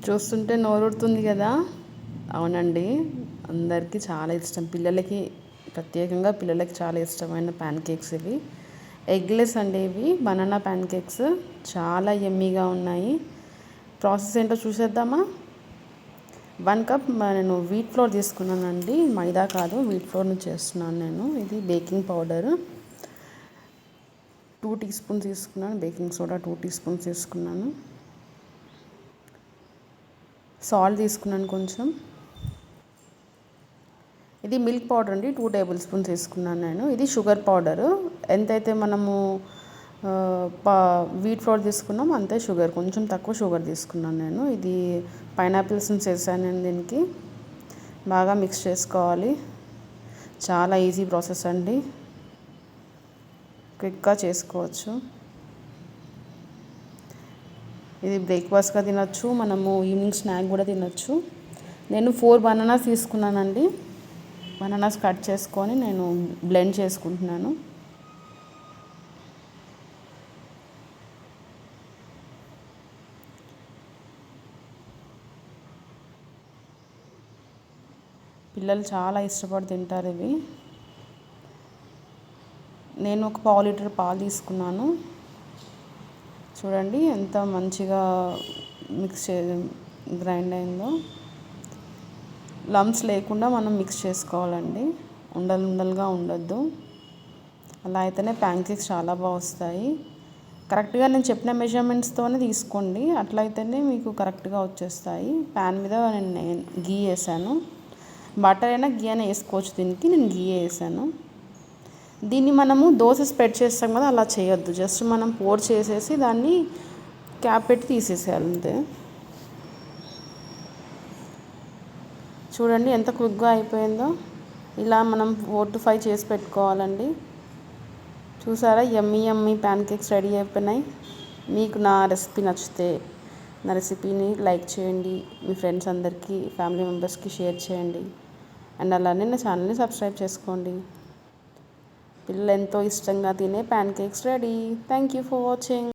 చూస్తుంటే నోరూరుతుంది కదా. అవునండి, అందరికీ చాలా ఇష్టం. పిల్లలకి ప్రత్యేకంగా పిల్లలకి చాలా ఇష్టమైన ప్యాన్ కేక్స్ ఇవి. ఎగ్లెస్ అండి, ఇవి బనానా ప్యాన్ కేక్స్ చాలా యమ్మీగా ఉన్నాయి. ప్రాసెస్ ఏంటో చూసేద్దామా. 1 కప్ నేను వీట్ ఫ్లోర్ తీసుకున్నానండి, మైదా కాదు, వీట్ ఫ్లోర్ నుంచి చేస్తున్నాను నేను. ఇది బేకింగ్ పౌడర్ 2 టీ స్పూన్స్ తీసుకున్నాను. బేకింగ్ సోడా 2 టీ స్పూన్స్ తీసుకున్నాను. సాల్ట్ తీసుకున్నాను కొంచెం. ఇది మిల్క్ పౌడర్ అండి, 2 టేబుల్ స్పూన్స్ తీసుకున్నాను నేను. ఇది షుగర్ పౌడరు, ఎంతైతే మనము వీట్ ఫ్లోర్ తీసుకున్నాం అంతే షుగర్, కొంచెం తక్కువ షుగర్ తీసుకున్నాను నేను. ఇది పైనాపిల్స్ని చేశాను నేను. దీనికి బాగా మిక్స్ చేసుకోవాలి. చాలా ఈజీ ప్రాసెస్ అండి, క్విక్గా చేసుకోవచ్చు. ఇది బ్రేక్ఫాస్ట్గా తినొచ్చు, మనము ఈవినింగ్ స్నాక్ కూడా తినొచ్చు. నేను 4 బనానాస్ తీసుకున్నానండి. బనానాస్ కట్ చేసుకొని నేను బ్లెండ్ చేసుకుంటున్నాను. పిల్లలు చాలా ఇష్టపడి తింటారు ఇవి. నేను ఒక 1/2 లీటర్ పాలు తీసుకున్నాను. చూడండి ఎంత మంచిగా గ్రైండ్ అయిందో. లంప్స్ లేకుండా మనం మిక్స్ చేసుకోవాలండి, ఉండలుగా ఉండొద్దు. అలా అయితేనే ప్యాన్ కేక్స్ చాలా బాగా వస్తాయి. కరెక్ట్గా నేను చెప్పిన మెజర్మెంట్స్తోనే తీసుకోండి, అట్లయితేనే మీకు కరెక్ట్గా వచ్చేస్తాయి. ప్యాన్ మీద నేను గీ వేసాను. బటర్ అయినా గీ అయినా వేసుకోవచ్చు, దీనికి నేను గీ వేసాను. దీన్ని మనము దోశ స్ప్రెడ్ చేస్తాం కదా, అలా చేయొద్దు. జస్ట్ మనం పోర్ చేసేసి దాన్ని క్యాప్ పెట్టి తీసేసేయాలి అంతే. చూడండి ఎంత క్విక్గా అయిపోయిందో. ఇలా మనం 4 to 5 చేసి పెట్టుకోవాలండి. చూసారా, యమ్మీ ప్యాన్ కేక్స్ రెడీ అయిపోయినాయి. మీకు నా రెసిపీ నచ్చితే నా రెసిపీని లైక్ చేయండి, మీ ఫ్రెండ్స్ అందరికీ, ఫ్యామిలీ మెంబర్స్కి షేర్ చేయండి. అండ్ అలానే నా ఛానల్ని సబ్స్క్రైబ్ చేసుకోండి. పిల్లలు ఎంతో ఇష్టంగా తినే pan cakes ready. Thank you for watching.